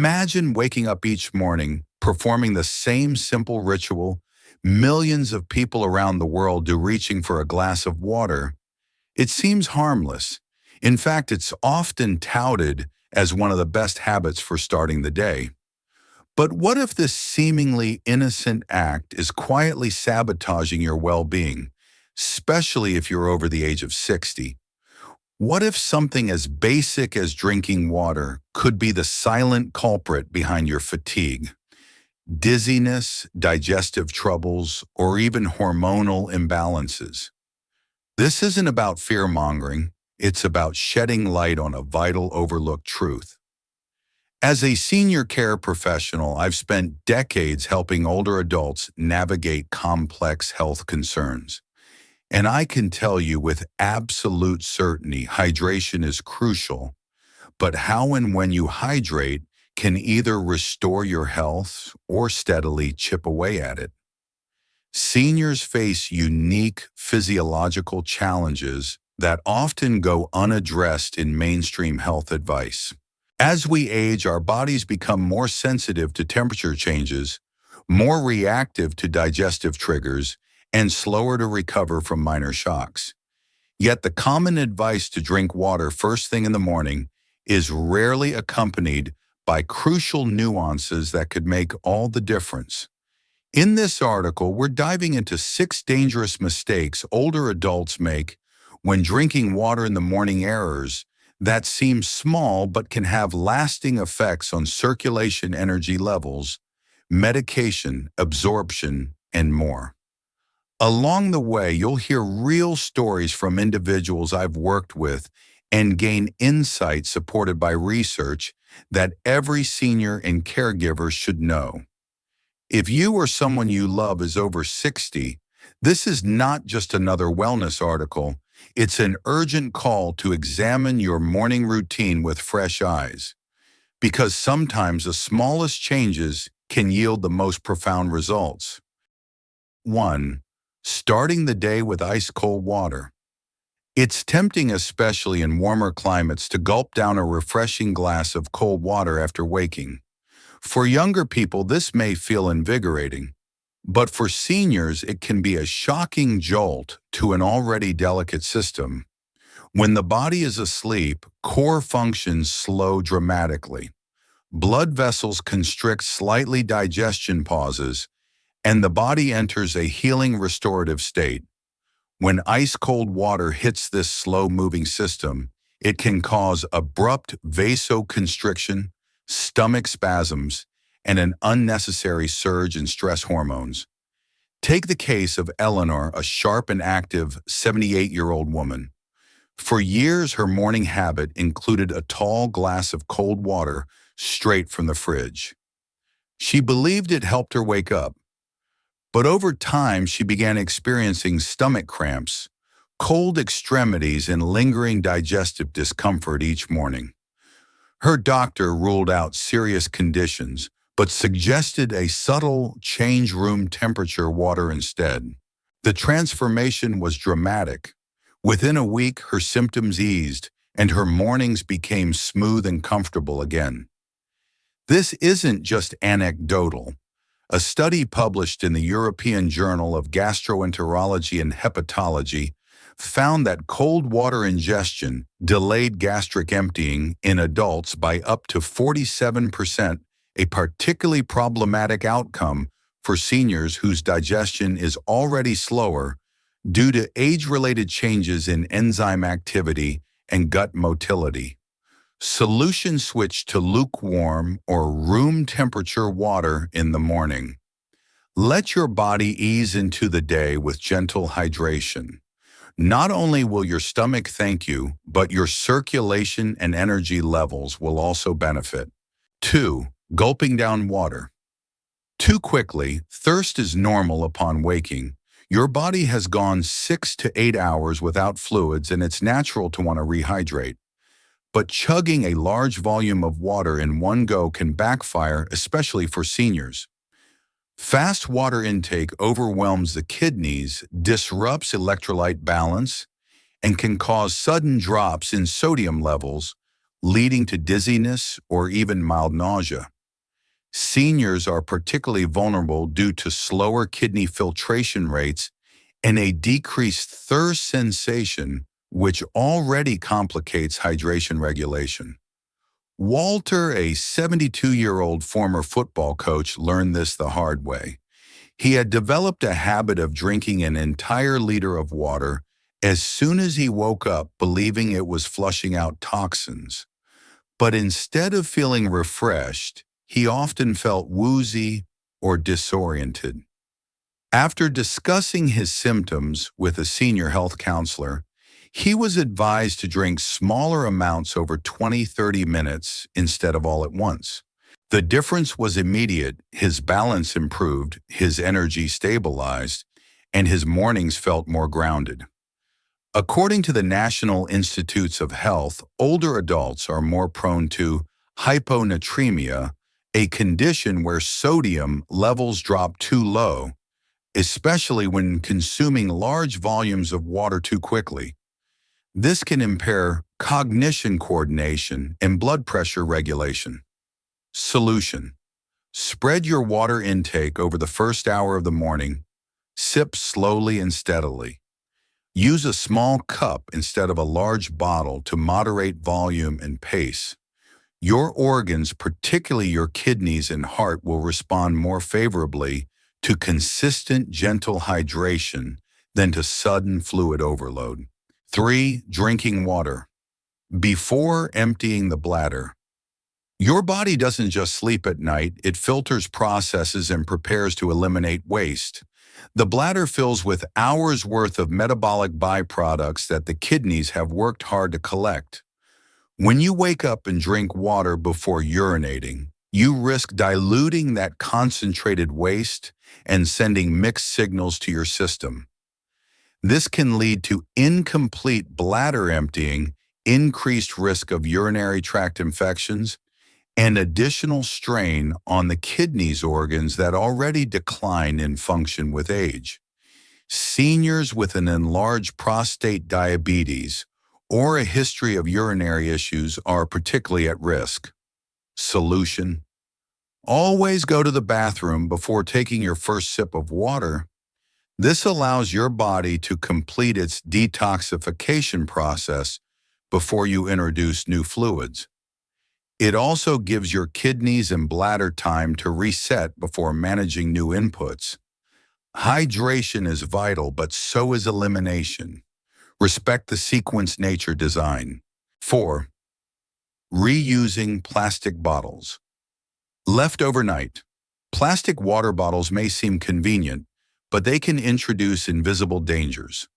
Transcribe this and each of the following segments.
Imagine waking up each morning, performing the same simple ritual millions of people around the world do, reaching for a glass of water. It seems harmless. In fact, it's often touted as one of the best habits for starting the day. But what if this seemingly innocent act is quietly sabotaging your well-being, especially if you're over the age of 60? What if something as basic as drinking water could be the silent culprit behind your fatigue, dizziness, digestive troubles, or even hormonal imbalances? This isn't about fear-mongering, it's about shedding light on a vital overlooked truth. As a senior care professional, I've spent decades helping older adults navigate complex health concerns. And I can tell you with absolute certainty, hydration is crucial, but how and when you hydrate can either restore your health or steadily chip away at it. Seniors face unique physiological challenges that often go unaddressed in mainstream health advice. As we age, our bodies become more sensitive to temperature changes, more reactive to digestive triggers, and slower to recover from minor shocks. Yet the common advice to drink water first thing in the morning is rarely accompanied by crucial nuances that could make all the difference. In this article, we're diving into 6 dangerous mistakes older adults make when drinking water in the morning, errors that seem small but can have lasting effects on circulation, energy levels, medication, absorption, and more. Along the way, you'll hear real stories from individuals I've worked with and gain insight supported by research that every senior and caregiver should know. If you or someone you love is over 60, this is not just another wellness article. It's an urgent call to examine your morning routine with fresh eyes, because sometimes the smallest changes can yield the most profound results. 1. Starting the day with ice-cold water. It's tempting, especially in warmer climates, to gulp down a refreshing glass of cold water after waking. For younger people, this may feel invigorating, but for seniors, it can be a shocking jolt to an already delicate system. When the body is asleep, core functions slow dramatically. Blood vessels constrict slightly, digestion pauses, and the body enters a healing restorative state. When ice-cold water hits this slow-moving system, it can cause abrupt vasoconstriction, stomach spasms, and an unnecessary surge in stress hormones. Take the case of Eleanor, a sharp and active 78-year-old woman. For years, her morning habit included a tall glass of cold water straight from the fridge. She believed it helped her wake up. But over time, she began experiencing stomach cramps, cold extremities, and lingering digestive discomfort each morning. Her doctor ruled out serious conditions, but suggested a subtle change room temperature water instead. The transformation was dramatic. Within a week, her symptoms eased, and her mornings became smooth and comfortable again. This isn't just anecdotal. A study published in the European Journal of Gastroenterology and Hepatology found that cold water ingestion delayed gastric emptying in adults by up to 47%, a particularly problematic outcome for seniors whose digestion is already slower due to age-related changes in enzyme activity and gut motility. Solutions switch to lukewarm or room temperature water in the morning. Let your body ease into the day with gentle hydration. Not only will your stomach thank you, but your circulation and energy levels will also benefit. 2. Gulping down water. Too quickly, thirst is normal upon waking. Your body has gone 6 to 8 hours without fluids, and it's natural to want to rehydrate. But chugging a large volume of water in one go can backfire, especially for seniors. Fast water intake overwhelms the kidneys, disrupts electrolyte balance, and can cause sudden drops in sodium levels, leading to dizziness or even mild nausea. Seniors are particularly vulnerable due to slower kidney filtration rates and a decreased thirst sensation, which already complicates hydration regulation. Walter, a 72-year-old former football coach, learned this the hard way. He had developed a habit of drinking an entire liter of water as soon as he woke up, believing it was flushing out toxins. But instead of feeling refreshed, he often felt woozy or disoriented. After discussing his symptoms with a senior health counselor, he was advised to drink smaller amounts over 20-30 minutes instead of all at once. The difference was immediate. His balance improved, his energy stabilized, and his mornings felt more grounded. According to the National Institutes of Health, older adults are more prone to hyponatremia, a condition where sodium levels drop too low, especially when consuming large volumes of water too quickly. This can impair cognition coordination and blood pressure regulation. Solution: spread your water intake over the first hour of the morning. Sip slowly and steadily. Use a small cup instead of a large bottle to moderate volume and pace. Your organs, particularly your kidneys and heart, will respond more favorably to consistent, gentle hydration than to sudden fluid overload. 3. Drinking water. Before emptying the bladder. Your body doesn't just sleep at night, it filters, processes, and prepares to eliminate waste. The bladder fills with hours' worth of metabolic byproducts that the kidneys have worked hard to collect. When you wake up and drink water before urinating, you risk diluting that concentrated waste and sending mixed signals to your system. This can lead to incomplete bladder emptying, increased risk of urinary tract infections, and additional strain on the kidneys organs that already decline in function with age. Seniors with an enlarged prostate, diabetes, or a history of urinary issues are particularly at risk. Solution: always go to the bathroom before taking your first sip of water. This allows your body to complete its detoxification process before you introduce new fluids. It also gives your kidneys and bladder time to reset before managing new inputs. Hydration is vital, but so is elimination. Respect the sequence nature design. 4. Reusing plastic bottles. Left overnight. Plastic water bottles may seem convenient, but they can introduce invisible dangers.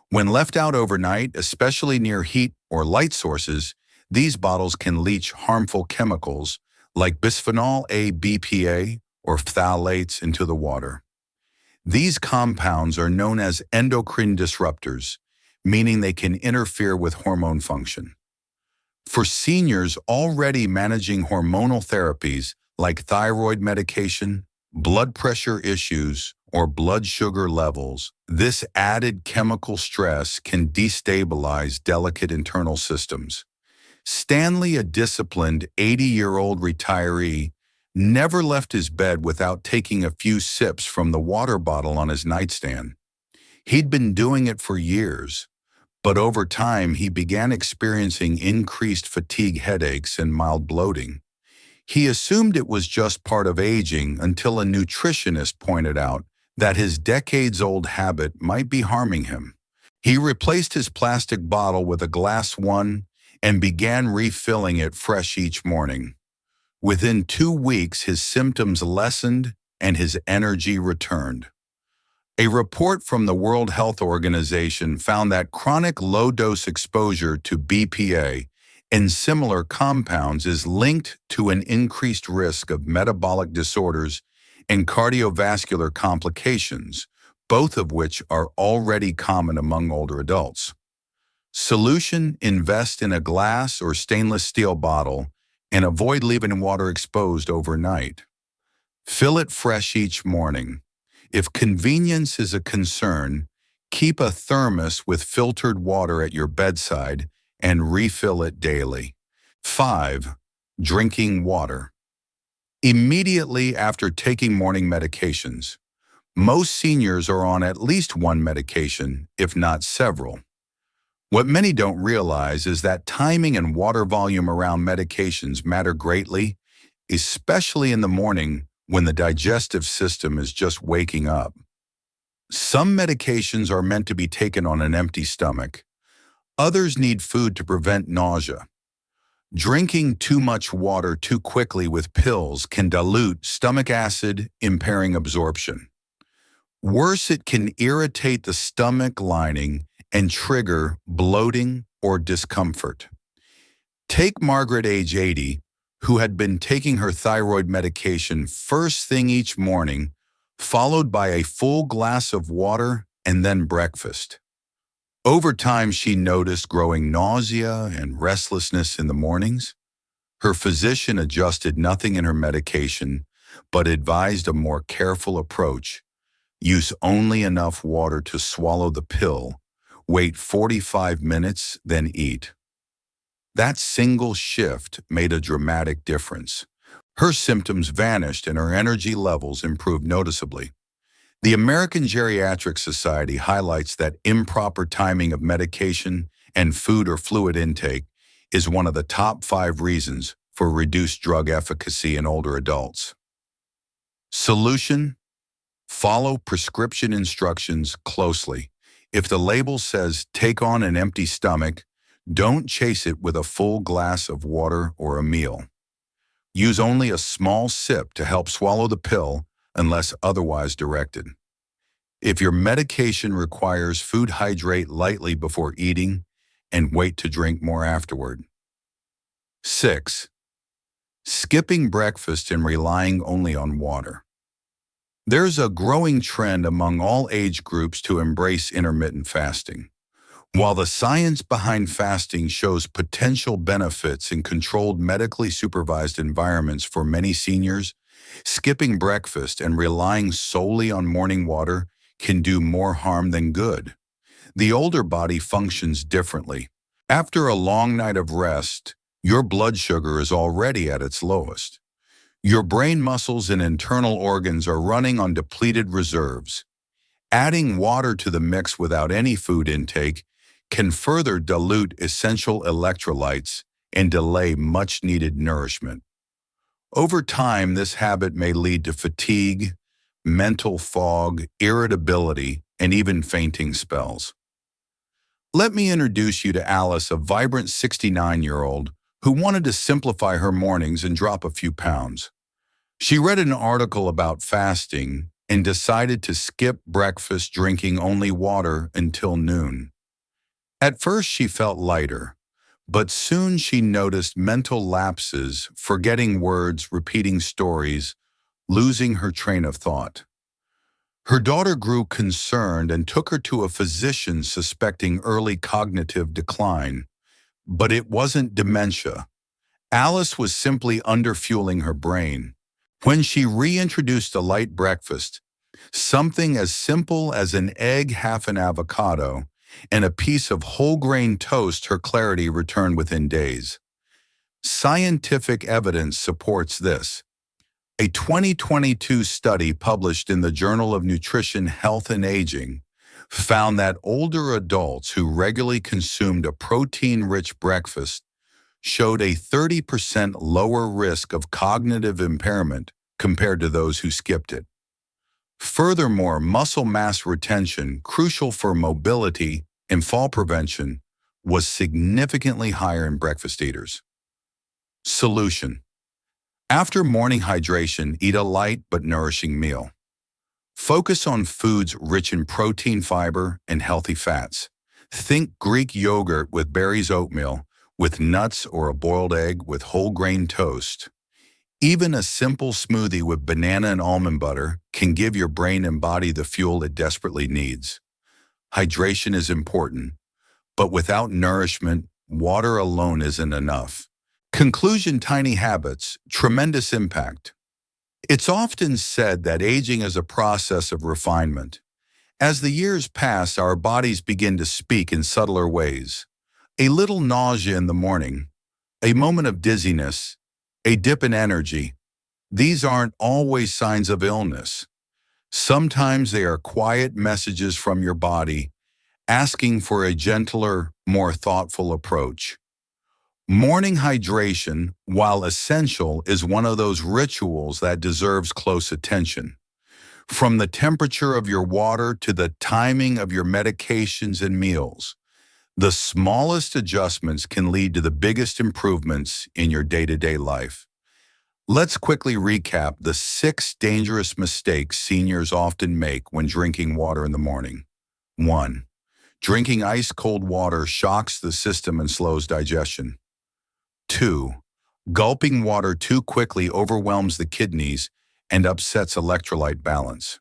When left out overnight, especially near heat or light sources, these bottles can leach harmful chemicals like bisphenol A, BPA, or phthalates into the water. These compounds are known as endocrine disruptors, meaning they can interfere with hormone function. For seniors already managing hormonal therapies like thyroid medication, blood pressure issues, or blood sugar levels, this added chemical stress can destabilize delicate internal systems. Stanley, a disciplined 80-year-old retiree, never left his bed without taking a few sips from the water bottle on his nightstand. He'd been doing it for years, but over time he began experiencing increased fatigue, headaches, and mild bloating. He assumed it was just part of aging until a nutritionist pointed out that his decades-old habit might be harming him. He replaced his plastic bottle with a glass one and began refilling it fresh each morning. Within 2 weeks, his symptoms lessened and his energy returned. A report from the World Health Organization found that chronic low-dose exposure to BPA and similar compounds is linked to an increased risk of metabolic disorders and cardiovascular complications, both of which are already common among older adults. Solution: invest in a glass or stainless steel bottle and avoid leaving water exposed overnight. Fill it fresh each morning. If convenience is a concern, keep a thermos with filtered water at your bedside and refill it daily. 5. Drinking water. Immediately after taking morning medications, most seniors are on at least one medication, if not several. What many don't realize is that timing and water volume around medications matter greatly, especially in the morning when the digestive system is just waking up. Some medications are meant to be taken on an empty stomach. Others need food to prevent nausea. Drinking too much water too quickly with pills can dilute stomach acid, impairing absorption. Worse, it can irritate the stomach lining and trigger bloating or discomfort. Take Margaret, age 80, who had been taking her thyroid medication first thing each morning, followed by a full glass of water and then breakfast. Over time, she noticed growing nausea and restlessness in the mornings. Her physician adjusted nothing in her medication, but advised a more careful approach. Use only enough water to swallow the pill. Wait 45 minutes, then eat. That single shift made a dramatic difference. Her symptoms vanished and her energy levels improved noticeably. The American Geriatric Society highlights that improper timing of medication and food or fluid intake is one of the top 5 reasons for reduced drug efficacy in older adults. Solution: follow prescription instructions closely. If the label says take on an empty stomach, don't chase it with a full glass of water or a meal. Use only a small sip to help swallow the pill unless otherwise directed. If your medication requires food, hydrate lightly before eating and wait to drink more afterward. 6. Skipping breakfast and relying only on water. There's a growing trend among all age groups to embrace intermittent fasting. While the science behind fasting shows potential benefits in controlled, medically supervised environments for many seniors, skipping breakfast and relying solely on morning water can do more harm than good. The older body functions differently. After a long night of rest, your blood sugar is already at its lowest. Your brain, muscles, and internal organs are running on depleted reserves. Adding water to the mix without any food intake can further dilute essential electrolytes and delay much-needed nourishment. Over time, this habit may lead to fatigue, mental fog, irritability, and even fainting spells. Let me introduce you to Alice, a vibrant 69-year-old who wanted to simplify her mornings and drop a few pounds. She read an article about fasting and decided to skip breakfast, drinking only water until noon. At first, she felt lighter, but soon she noticed mental lapses, forgetting words, repeating stories, losing her train of thought. Her daughter grew concerned and took her to a physician, suspecting early cognitive decline. But it wasn't dementia. Alice was simply underfueling her brain. When she reintroduced a light breakfast, something as simple as an egg, half an avocado, and a piece of whole grain toast, her clarity returned within days. Scientific evidence supports this. A 2022 study published in the Journal of Nutrition, Health, and Aging found that older adults who regularly consumed a protein-rich breakfast showed a 30% lower risk of cognitive impairment compared to those who skipped it. Furthermore, muscle mass retention, crucial for mobility and fall prevention, was significantly higher in breakfast eaters. Solution: after morning hydration, eat a light but nourishing meal. Focus on foods rich in protein, fiber, and healthy fats. Think Greek yogurt with berries, oatmeal with nuts, or a boiled egg with whole grain toast. Even a simple smoothie with banana and almond butter can give your brain and body the fuel it desperately needs. Hydration is important, but without nourishment, water alone isn't enough. Conclusion: tiny habits, tremendous impact. It's often said that aging is a process of refinement. As the years pass, our bodies begin to speak in subtler ways. A little nausea in the morning, a moment of dizziness, a dip in energy. These aren't always signs of illness. Sometimes they are quiet messages from your body asking for a gentler, more thoughtful approach. Morning hydration, while essential, is one of those rituals that deserves close attention. From the temperature of your water to the timing of your medications and meals, the smallest adjustments can lead to the biggest improvements in your day-to-day life. Let's quickly recap the 6 dangerous mistakes seniors often make when drinking water in the morning. 1. Drinking ice-cold water shocks the system and slows digestion. 2. Gulping water too quickly overwhelms the kidneys and upsets electrolyte balance.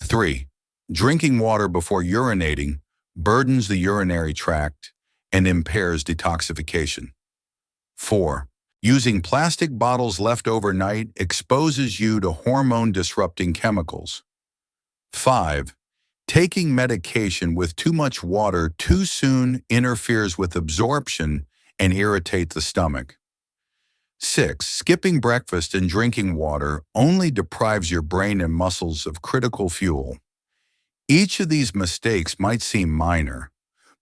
3. Drinking water before urinating burdens the urinary tract and impairs detoxification. 4. Using plastic bottles left overnight exposes you to hormone-disrupting chemicals. 5. Taking medication with too much water too soon interferes with absorption and irritates the stomach. 6. Skipping breakfast and drinking water only deprives your brain and muscles of critical fuel. Each of these mistakes might seem minor,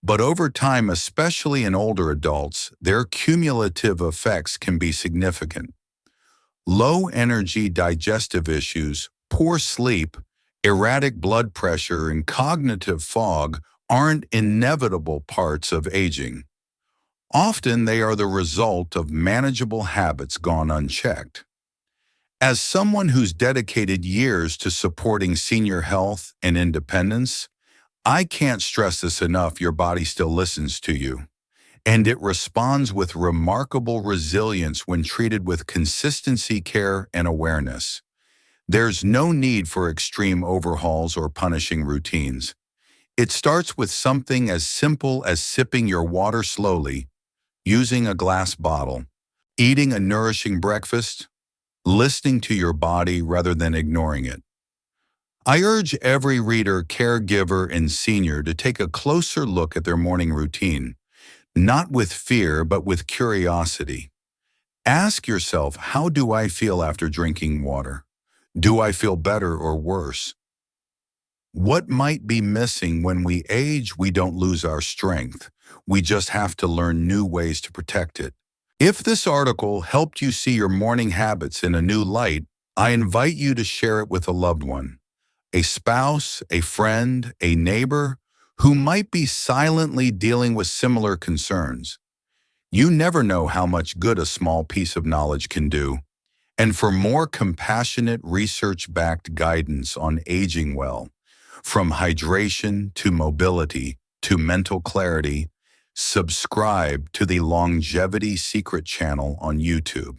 but over time, especially in older adults, their cumulative effects can be significant. Low-energy digestive issues, poor sleep, erratic blood pressure, and cognitive fog aren't inevitable parts of aging. Often they are the result of manageable habits gone unchecked. As someone who's dedicated years to supporting senior health and independence, I can't stress this enough: your body still listens to you, and it responds with remarkable resilience when treated with consistency, care, and awareness. There's no need for extreme overhauls or punishing routines. It starts with something as simple as sipping your water slowly, using a glass bottle, eating a nourishing breakfast, listening to your body rather than ignoring it. I urge every reader, caregiver, and senior to take a closer look at their morning routine, not with fear, but with curiosity. Ask yourself, how do I feel after drinking water? Do I feel better or worse? What might be missing? When we age, we don't lose our strength. We just have to learn new ways to protect it. If this article helped you see your morning habits in a new light, I invite you to share it with a loved one, a spouse, a friend, a neighbor who might be silently dealing with similar concerns. You never know how much good a small piece of knowledge can do. And for more compassionate, research-backed guidance on aging well, from hydration to mobility to mental clarity, subscribe to the Longevity Secret channel on YouTube.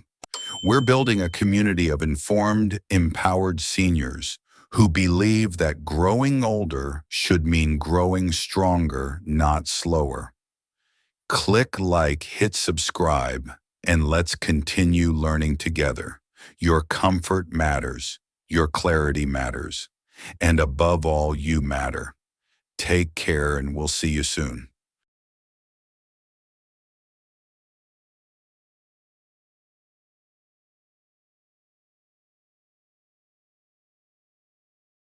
We're building a community of informed, empowered seniors who believe that growing older should mean growing stronger, not slower. Click like, hit subscribe, and let's continue learning together. Your comfort matters, your clarity matters, and above all, you matter. Take care, and we'll see you soon.